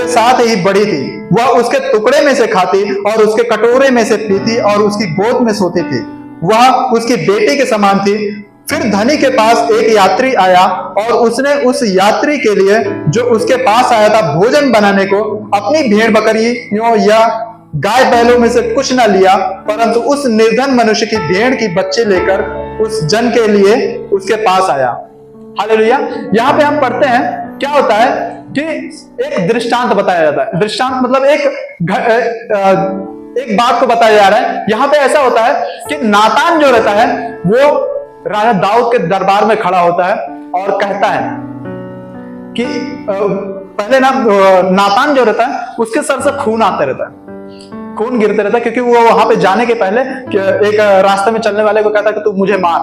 साथ ही बड़ी थी। वह उसके टुकड़े में से खाती और उसके कटोरे में से पीती और उसकी गोद में सोती थी। वह उसकी बेटी के समान थी। फिर धनी के पास एक यात्री आया और उसने उस यात्री के लिए, जो उसके पास आया था, भोजन बनाने को अपनी भेड़ बकरियों या गाय बैलों में से कुछ न लिया, परंतु उस निर्धन मनुष्य की भेड़ की बच्चे लेकर उस जन के लिए उसके पास आया। हालेलुया। यहाँ पे हम पढ़ते हैं क्या होता है कि एक दृष्टांत बताया जाता है। दृष्टांत मतलब एक बात को बताया जा रहा है। यहाँ पे ऐसा होता है कि नातान जो रहता है वो राजा दाऊद के दरबार में खड़ा होता है और कहता है कि पहले ना नातान जो रहता है उसके सर से खून आते रहता है, खून गिरते रहता है, क्योंकि वो वहां पे जाने के पहले एक रास्ते में चलने वाले को कहता है कि तू मुझे मार,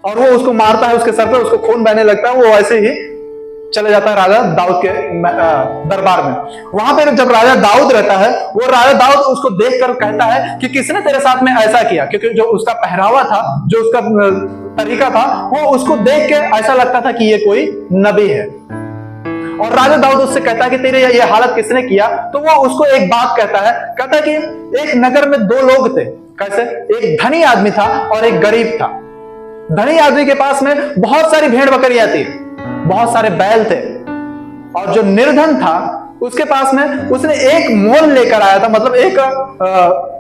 और वो उसको मारता है, उसके सर पे उसको खून बहने लगता है। वो ऐसे ही चले जाता है राजा दाऊद के दरबार में। वहां पे जब राजा दाऊद रहता है, वो राजा दाऊद उसको देखकर कहता है कि किसने तेरे साथ में ऐसा किया, क्योंकि जो उसका पहरावा था, जो उसका तरीका था, वो उसको देख के ऐसा लगता था कि ये कोई नबी है। और राजा दाऊद उससे कहता है कि तेरे ये हालत किसने किया? तो वो उसको एक बात कहता है कि एक नगर में 2 लोग थे। कैसे? एक धनी आदमी था और एक गरीब था। धनी आदमी के पास में बहुत सारी भेड़ बकरियां थी, बहुत सारे बैल थे, और जो निर्धन था उसके पास में उसने एक मोल लेकर आया था, मतलब एक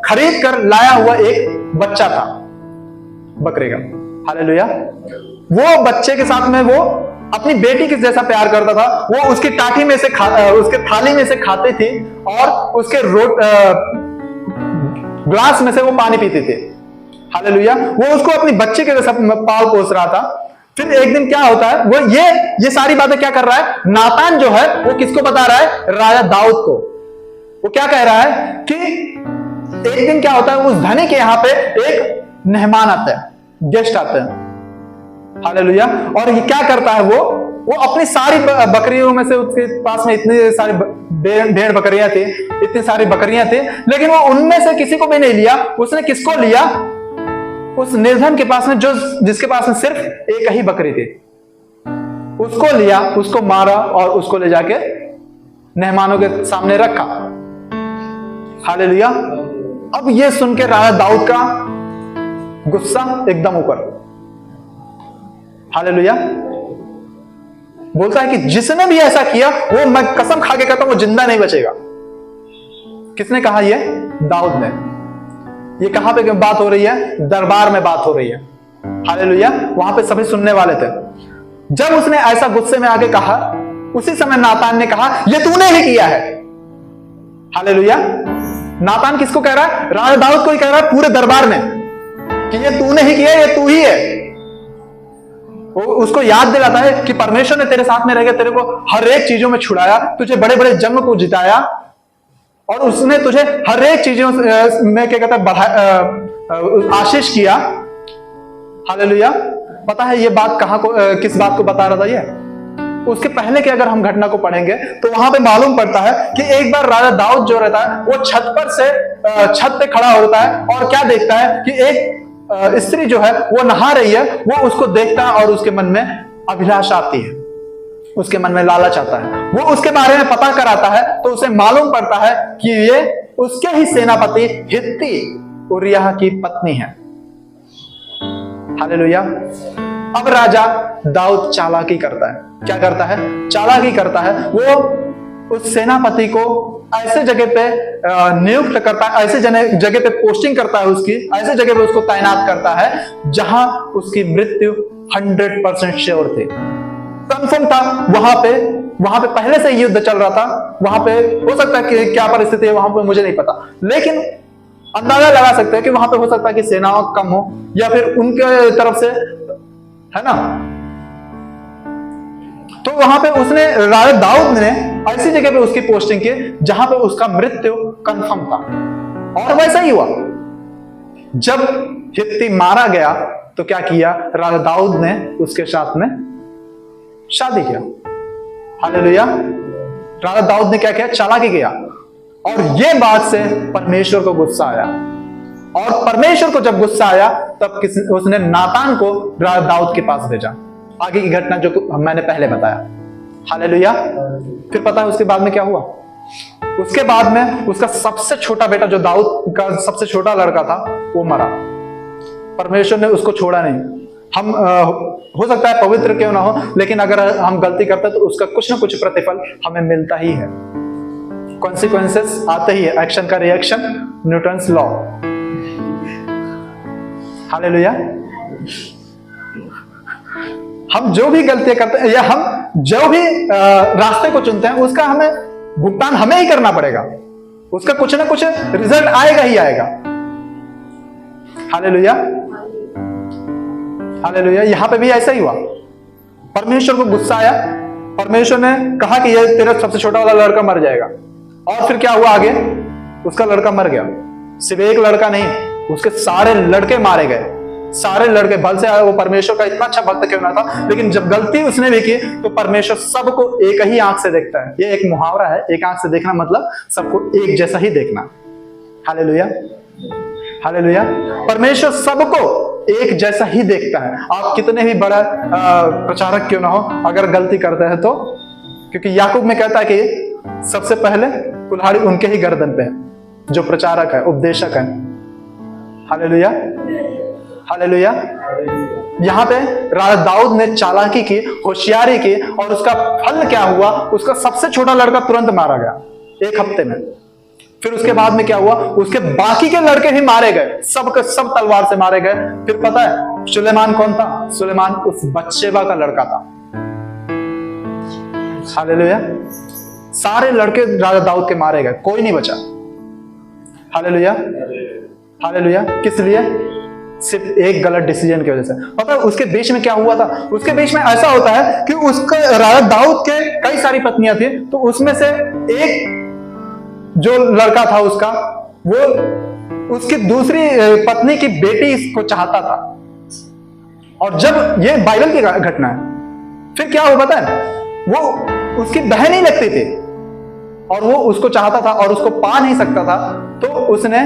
खरीद कर लाया हुआ एक बच्चा था बकरे का। हालेलुया। वो बच्चे के साथ में वो अपनी बेटी के जैसा प्यार करता था। वो उसकी टाटी में से उसके थाली में से खाते थे और उसके ग्लास में से वो पानी पीते थे। हालेलुया। वो उसको अपनी बच्चे के जैसा पाल पोस रहा था। फिर एक दिन क्या होता है, वो ये सारी बातें क्या कर रहा है, नातान जो है वो किसको बता रहा है? राजा दाऊद को। वो क्या कह रहा है कि एक दिन क्या होता है, उस धनी के यहाँ पे एक मेहमान आता है, गेस्ट आते हैं। हालेलुया। और ये क्या करता है, वो अपनी सारी बकरियों में से, उसके पास में इतनी सारी भेड़ बकरियां थी, इतनी सारी बकरियां थी, लेकिन वो उनमें से किसी को भी नहीं लिया। उसने किसको लिया? उस निर्धन के पास में, जो जिसके पास में सिर्फ एक ही बकरी थी, उसको लिया, उसको मारा और उसको ले जाके मेहमानों के सामने रखा। हालेलुया। अब ये सुन के राजा दाऊद का गुस्सा एकदम ऊपर। हालेलुया। बोलता है कि जिसने भी ऐसा किया वो, मैं कसम खा के कहता हूं, वो जिंदा नहीं बचेगा। किसने कहा? ये दाऊद ने। ये कहां पे बात हो रही है? दरबार में बात हो रही है। हालेलुया। वहां पे सभी सुनने वाले थे। जब उसने ऐसा गुस्से में आके कहा, उसी समय नातान ने कहा, ये तूने ही किया है। हालेलुया। नातान किसको कह रहा है? राजा दाऊद को ही कह रहा है पूरे दरबार में कि ये तूने ही किया, ये तू ही है। वो उसको याद दिलाता है कि परमेश्वर ने तेरे साथ में रह के तेरे को हर एक चीजों में छुड़ाया, तुझे बड़े बड़े जंग को जिताया, और उसने तुझे हर एक चीजों में क्या कहता है, आशीष किया। हालेलुया। पता है ये बात कहां को, किस बात को बता रहा था? ये उसके पहले की अगर हम घटना को पढ़ेंगे तो वहां पे मालूम पड़ता है कि एक बार राजा दाऊद जो रहता है वो छत पर से छत पे खड़ा होता है और क्या देखता है कि एक स्त्री जो है वो नहा रही है। वो उसको देखता है और उसके मन में अभिलाषा आती है, उसके मन में लालच आता है। वो उसके बारे में पता कराता है तो उसे मालूम पड़ता है कि ये उसके ही सेनापति हित्ती उरिय्याह की पत्नी है। हालेलुया। अब राजा दाऊद चालाकी करता है। क्या करता है? चालाकी करता है। वो उस सेनापति को ऐसे जगह पे नियुक्त करता है, ऐसे जगह पे पोस्टिंग करता है उसकी, ऐसे जगह पे उसको तैनात करता है जहां उसकी मृत्यु 100% श्योर थी, कंफर्म था। वहां पे पहले से युद्ध चल रहा था। वहां पे हो सकता है कि क्या परिस्थिति है वहां पे मुझे नहीं पता, लेकिन अंदाजा लगा सकते हैं कि वहां पे हो सकता है कि सेनाओं कम हो या फिर उनके तरफ से, है ना। तो वहां पे उसने, राजा दाऊद ने ऐसी जगह पे उसकी पोस्टिंग की जहां पे उसका मृत्यु कंफर्म था। और वैसा ही हुआ। जब हित्ती मारा गया तो क्या किया? राजा दाऊद ने उसके साथ में शादी किया। हालेलुया। राजा दाऊद ने क्या किया? चालाकी किया। और ये बात से परमेश्वर को गुस्सा आया, और परमेश्वर को जब गुस्सा आया तब उसने नातान को राजा दाऊद के पास भेजा। आगे की घटना जो मैंने पहले बताया। हालेलुया। फिर पता है उसके बाद में क्या हुआ? उसके बाद में उसका सबसे छोटा बेटा, जो दाऊद का सबसे छोटा लड़का था, वो मरा। परमेश्वर ने उसको छोड़ा नहीं। हम हो सकता है पवित्र क्यों ना हो, लेकिन अगर हम गलती करते हैं तो उसका कुछ ना कुछ प्रतिफल हमें मिलता ही है। कॉन्सिक्वेंसेस आते ही है। एक्शन का रिएक्शन, न्यूटन्स लॉ। हालेलुया। हम जो भी गलतियां करते हैं या हम जो भी रास्ते को चुनते हैं, उसका हमें भुगतान हमें ही करना पड़ेगा। उसका कुछ ना कुछ रिजल्ट आएगा ही आएगा। हालेलुया। हालेलुया। यहां पे भी ऐसा ही हुआ। परमेश्वर को गुस्सा आया। परमेश्वर ने कहा कि ये तेरा सबसे छोटा वाला लड़का मर जाएगा। और फिर क्या हुआ आगे? उसका लड़का मर गया। सिर्फ एक लड़का नहीं, उसके सारे लड़के मारे गए। सारे लड़के, भल से आए वो परमेश्वर का इतना अच्छा भक्त क्यों ना था, लेकिन जब गलती उसने भी की तो परमेश्वर सबको एक ही आंख से देखता है। ये एक मुहावरा है, एक आंख से देखना मतलब सबको एक जैसा ही देखना। हालेलुया। हालेलुया। परमेश्वर सबको एक जैसा ही देखता है। आप कितने भी बड़ा प्रचारक क्यों ना हो, अगर गलती करते हैं तो, क्योंकि याकूब में कहता है कि सबसे पहले कुल्हाड़ी उनके ही गर्दन पे है, जो प्रचारक है, उपदेशक है। हालेलुया। हालेलुया। यहां पे राजा दाऊद ने चालाकी की, होशियारी की, और उसका फल क्या हुआ? उसका सबसे छोटा लड़का तुरंत मारा गया 1 हफ्ते में। फिर उसके बाद में क्या हुआ? उसके बाकी के लड़के ही मारे गए, सब के सब तलवार से मारे गए। फिर पता है सुलेमान कौन था? सुलेमान उस बत्शेबा का लड़का था। हालेलुया। सारे लड़के राजा दाऊद के मारे गए, कोई नहीं बचा। हालेलुया। हालेलुया। किस लिए? सिर्फ एक गलत डिसीजन की वजह से। पता है उसके बीच में क्या हुआ था? उसके बीच में ऐसा होता है कि उसका, राजा दाऊद के कई सारी पत्नियां थी, तो उसमें से एक जो लड़का था उसका, वो उसकी दूसरी पत्नी की बेटी इसको चाहता था। और जब ये बाइबल की घटना है, फिर क्या हुआ पता है? वो उसकी बहन ही लगती थी और वो उसको चाहता था और उसको पा नहीं सकता था, तो उसने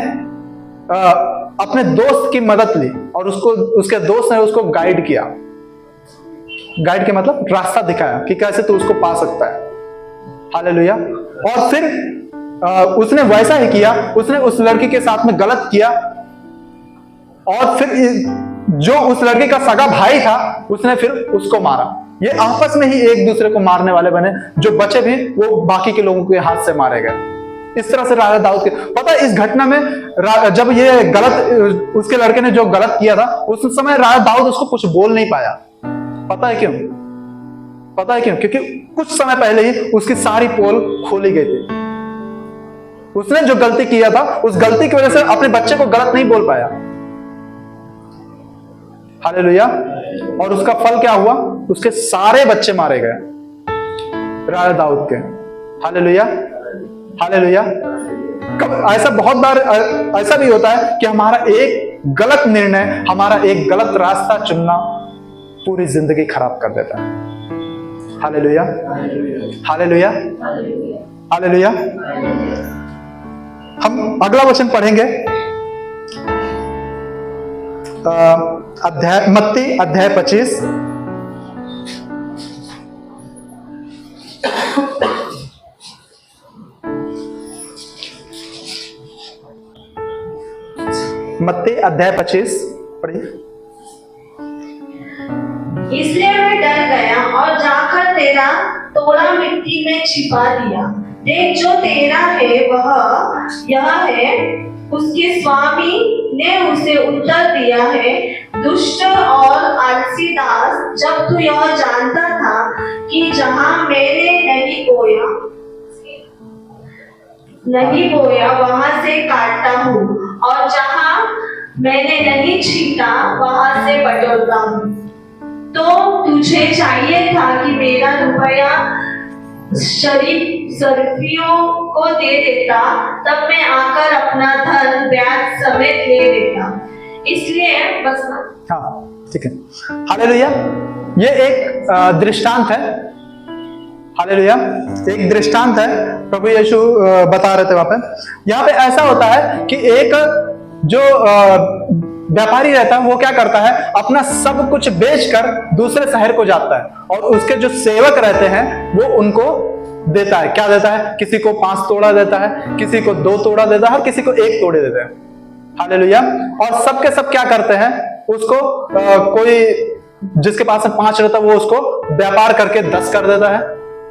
अपने दोस्त की मदद ली और उसके दोस्त ने उसको गाइड किया। गाइड के मतलब रास्ता दिखाया कि कैसे तू उसको पा सकता है। हालेलुया। और फिर उसने वैसा ही किया, उसने उस लड़की के साथ में गलत किया और फिर जो उस लड़के का सगा भाई था उसने फिर उसको मारा। ये आपस में ही एक दूसरे को मारने वाले बने, जो बचे भी वो बाकी के लोगों के हाथ से मारे गए। इस तरह से राजा दाऊद के पता है, इस घटना में जब ये गलत उसके लड़के ने जो गलत किया था उस समय राजा दाऊद उसको कुछ बोल नहीं पाया। पता है क्यों? पता है क्यों? क्योंकि कुछ समय पहले ही उसकी सारी पोल खोली गई थी। उसने जो गलती किया था उस गलती की वजह से अपने बच्चे को गलत नहीं बोल पाया। हालेलुया। और उसका फल क्या हुआ? उसके सारे बच्चे मारे गए राजा दाऊद के। हालेलुया। हालेलुया। ऐसा बहुत बार ऐसा भी होता है कि हमारा एक गलत निर्णय, हमारा एक गलत रास्ता चुनना पूरी जिंदगी खराब कर देता है। हालेलुया। हालेलुया। हालेलुया। हम अगला वचन पढ़ेंगे, मत्ती अध्याय 25 मत्ती अध्याय 25 पढ़िए। इसलिए मैं डर गया और जाकर तेरा तोड़ा मिट्टी में छिपा दिया। देख, जो तेरा है वह यह है। उसके स्वामी ने उसे उत्तर दिया है, दुष्ट और आलसी दास, जब तू यह जानता था कि जहां मैंने नहीं बोया वहां से काटता हूँ और जहां मैंने नहीं छीटा वहां से बटोरता हूँ, तो तुझे चाहिए था कि मेरा रुपया शरीफियों को दे देता, तब मैं आकर अपना धन ब्याज समेत ले लेता। इसलिए बस हाँ, ठीक है। हालेलुया। ये एक दृष्टांत है। हालेलुया। एक दृष्टांत है, प्रभु यीशु बता रहे थे वहां पे। यहाँ पे ऐसा होता है कि एक जो व्यापारी रहता है वो क्या करता है, अपना सब कुछ बेचकर दूसरे शहर को जाता है और उसके जो सेवक रहते हैं वो उनको देता है। क्या देता है? किसी को 5 तोड़ा देता है, किसी को 2 तोड़ा देता है और किसी को 1 तोड़े देता है। हालेलुया। और सबके सब क्या करते हैं, उसको कोई जिसके पास में 5 रहता है वो उसको व्यापार करके 10 कर देता है,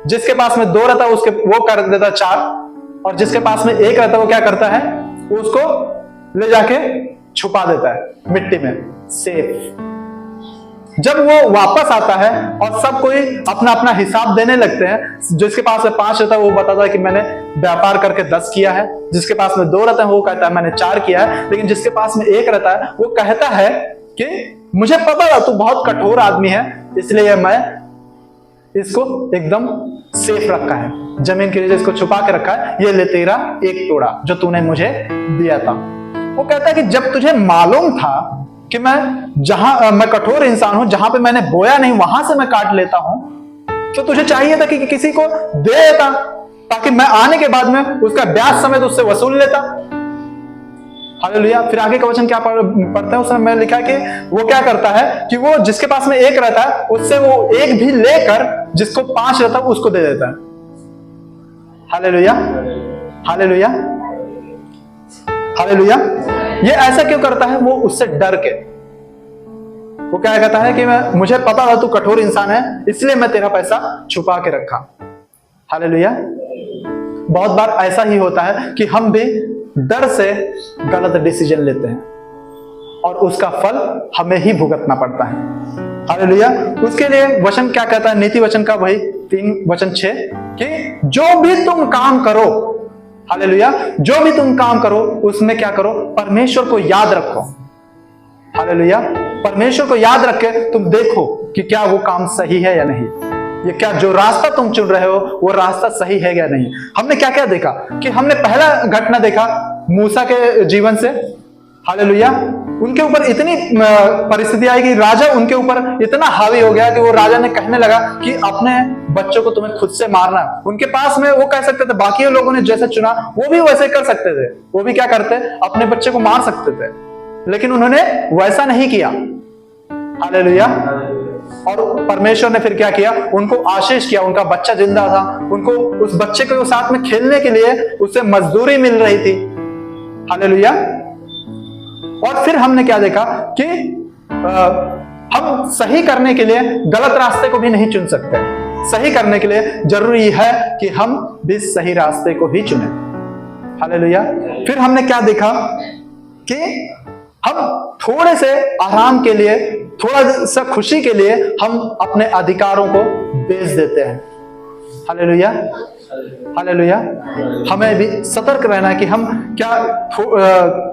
जिसके पास में 2 रहता है उसके वो कर देता है 4, और जिसके पास में 1 रहता है वो क्या करता है, उसको ले जाके छुपा देता है मिट्टी में, सेफ। जब वो वापस आता है और सब कोई अपना अपना हिसाब देने लगते हैं, जिसके पास में 5 रहता है वो बताता है कि मैंने व्यापार करके 10 किया है, जिसके पास में 2 रहता है वो कहता है मैंने 4 किया है, लेकिन जिसके पास में 1 रहता है वो कहता है कि मुझे पता है तू बहुत कठोर आदमी है, इसलिए मैं इसको एकदम सेफ रखा है, जमीन के नीचे इसको छुपा के रखा है, ये ले तेरा 1 तोड़ा जो तूने मुझे दिया था। वो कहता है कि जब तुझे मालूम था कि मैं कठोर इंसान हूं, जहां पे मैंने बोया नहीं वहां से मैं काट लेता हूं, तो तुझे चाहिए था कि किसी को दे देता, ताकि मैं आने के बाद में उसका ब्याज समेत उससे वसूल लेता। हालेलुया। फिर आगे का वचन क्या पढ़ते हैं, उसमें मैं लिखा है कि वो क्या करता है कि वो जिसके पास में 1 रहता है उससे वो 1 भी लेकर जिसको 5 रहता है उसको दे देता है। हालेलुया। हालेलुया। हालेलुया। ये ऐसा क्यों करता है? वो उससे डर के, वो क्या कहता है कि मुझे पता था तू कठोर इंसान है, इसलिए मैं तेरा पैसा छुपा के रखा। हालेलुया। बहुत बार ऐसा ही होता है कि हम भी डर से गलत डिसीजन लेते हैं और उसका फल हमें ही भुगतना पड़ता है। हालेलुया। उसके लिए वचन क्या कहता है, नीति वचन का वही 3:6 कि जो भी तुम काम करो, हालेलुया, जो भी तुम काम करो उसमें क्या करो, परमेश्वर को याद रखो। हालेलुया। परमेश्वर को याद रख के तुम देखो कि क्या वो काम सही है या नहीं, ये क्या जो रास्ता तुम चुन रहे हो वो रास्ता सही है या नहीं। हमने क्या क्या देखा कि हमने पहला घटना देखा मूसा के जीवन से। हालेलुया। उनके ऊपर इतनी परिस्थिति आई कि राजा उनके ऊपर इतना हावी हो गया कि वो राजा ने कहने लगा कि अपने बच्चों को तुम्हें खुद से मारना है। उनके पास में वो कह सकते थे, बाकी लोगों ने जैसे चुना वो भी वैसे कर सकते थे, वो भी क्या करते, अपने बच्चे को मार सकते थे। लेकिन उन्होंने वैसा नहीं किया। हालेलुया। और परमेश्वर ने फिर क्या किया, उनको आशीष किया। उनका बच्चा जिंदा था, उनको उस बच्चे को साथ में खेलने के लिए उसे मजदूरी मिल रही थी। हालेलुया। और फिर हमने क्या देखा कि हम सही करने के लिए गलत रास्ते को भी नहीं चुन सकते। सही करने के लिए जरूरी है कि हम भी सही रास्ते को ही चुने। हालेलुया। फिर हमने क्या देखा कि हम थोड़े से आराम के लिए, थोड़ा सा खुशी के लिए हम अपने अधिकारों को बेच देते हैं। हालेलुया। हालेलुया। हमें भी सतर्क रहना है कि हम क्या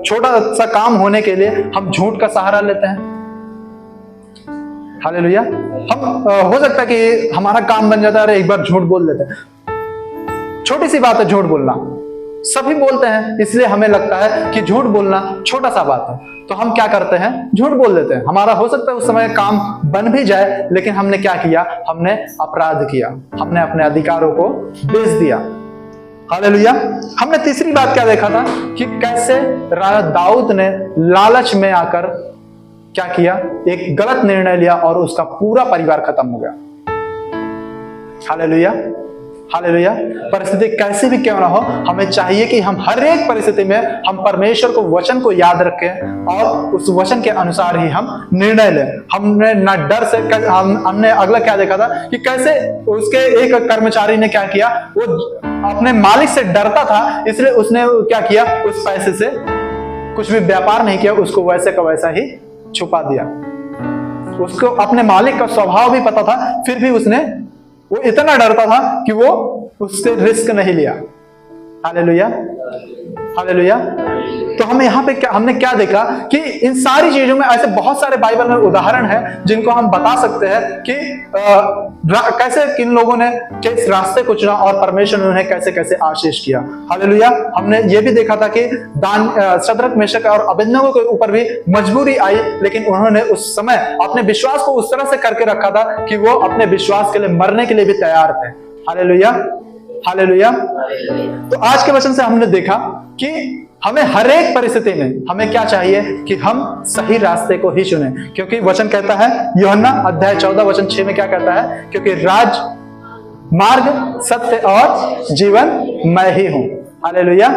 छोटा सा काम होने के लिए हम झूठ का सहारा लेते हैं। हालेलुया। हम हो सकता है कि हमारा काम बन जाता है, अरे एक बार झूठ बोल देते हैं। छोटी सी बात है झूठ बोलना, सभी बोलते हैं, इसलिए हमें लगता है कि झूठ बोलना छोटा सा बात है, तो हम क्या करते हैं, झूठ बोल देते हैं। हमारा हो सकता है उस समय काम बन भी जाए, लेकिन हमने क्या किया, हमने अपराध किया, हमने अपने अधिकारों को बेच दिया। हालेलुया। हमने तीसरी बात क्या देखा था कि कैसे राजा दाऊद ने लालच में आकर क्या किया, एक गलत निर्णय लिया और उसका पूरा परिवार खत्म हो गया। हालेलुया। हालेलुया। परिस्थिति कैसी भी क्यों ना हो, हमें चाहिए कि हम हर एक परिस्थिति में हम परमेश्वर को वचन को याद रखें और उस वचन के अनुसार ही हम निर्णय लें। हमने ना डर से, हमने अगला क्या देखा था कि कैसे उसके एक कर्मचारी ने क्या किया, वो अपने मालिक से डरता था, इसलिए उसने क्या किया, उस पैसे से कुछ भी व्यापार नहीं किया, उसको वैसे का वैसा ही छुपा दिया। उसको अपने मालिक का स्वभाव भी पता था, फिर भी उसने, वो इतना डरता था कि वो उससे रिस्क नहीं लिया। हालेलुया। हालेलुया। तो हमें यहाँ पे हमने क्या देखा कि इन सारी चीजों में ऐसे बहुत सारे बाइबल में उदाहरण हैं जिनको हम बता सकते हैं कि कैसे किन लोगों ने किस रास्ते को चुना और परमेश्वर ने उन्हें कैसे कैसे आशीष किया। हालेलुया। हमने ये भी देखा था कि शद्रक, मेशक और अबेदनगो के ऊपर भी मजबूरी आई, लेकिन उन्होंने उस समय अपने विश्वास को उस तरह से करके रखा था कि वो अपने विश्वास के लिए मरने के लिए भी तैयार थे। हालेलुया। हालेलुया। तो आज के वचन से हमने देखा कि हमें हर एक परिस्थिति में हमें क्या चाहिए कि हम सही रास्ते को ही चुनें, क्योंकि वचन कहता है, यूहन्ना अध्याय 14 वचन 6 में क्या कहता है, क्योंकि राज, मार्ग, सत्य और जीवन मैं ही हूं। हालेलुया।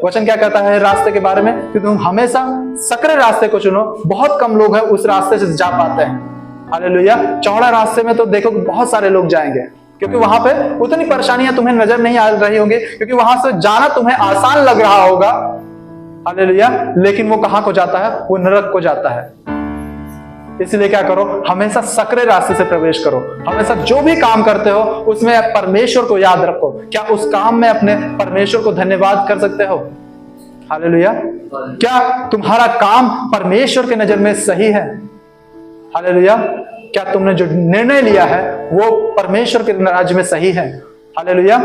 वचन क्या कहता है रास्ते के बारे में कि तुम हमेशा सकरे रास्ते को चुनो। बहुत कम लोग हैं उस रास्ते से जा पाते हैं। हालेलुया। चौड़ा रास्ते में तो देखो बहुत सारे लोग जाएंगे, क्योंकि वहां पे उतनी परेशानियां तुम्हें नजर नहीं आ रही होंगी, क्योंकि वहां से जाना तुम्हें आसान लग रहा होगा। हालेलुया। लेकिन वो कहां को जाता है, वो नरक को जाता है। इसलिए क्या करो, हमेशा सकरे रास्ते से प्रवेश करो। हमेशा जो भी काम करते हो उसमें परमेश्वर को याद रखो। क्या उस काम में अपने परमेश्वर को धन्यवाद कर सकते हो? हालेलुया। क्या तुम्हारा काम परमेश्वर के नजर में सही है? हालेलुया। क्या तुमने जो निर्णय लिया है वो परमेश्वर के राज्य में सही है? हालेलुया।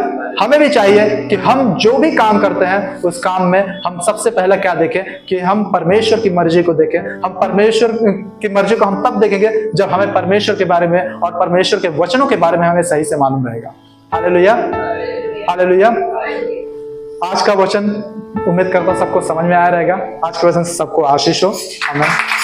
हमें भी चाहिए कि हम जो भी काम करते हैं उस काम में हम सबसे पहले क्या देखें कि हम परमेश्वर की मर्जी को देखें। हम परमेश्वर की मर्जी को हम तब देखेंगे जब हमें परमेश्वर के बारे में और परमेश्वर के वचनों के बारे में हमें सही से मालूम रहेगा। हालेलुया। हालेलुया। आज का वचन उम्मीद करता सबको समझ में आया रहेगा। आज के वचन से सबको आशीष हो। आमीन।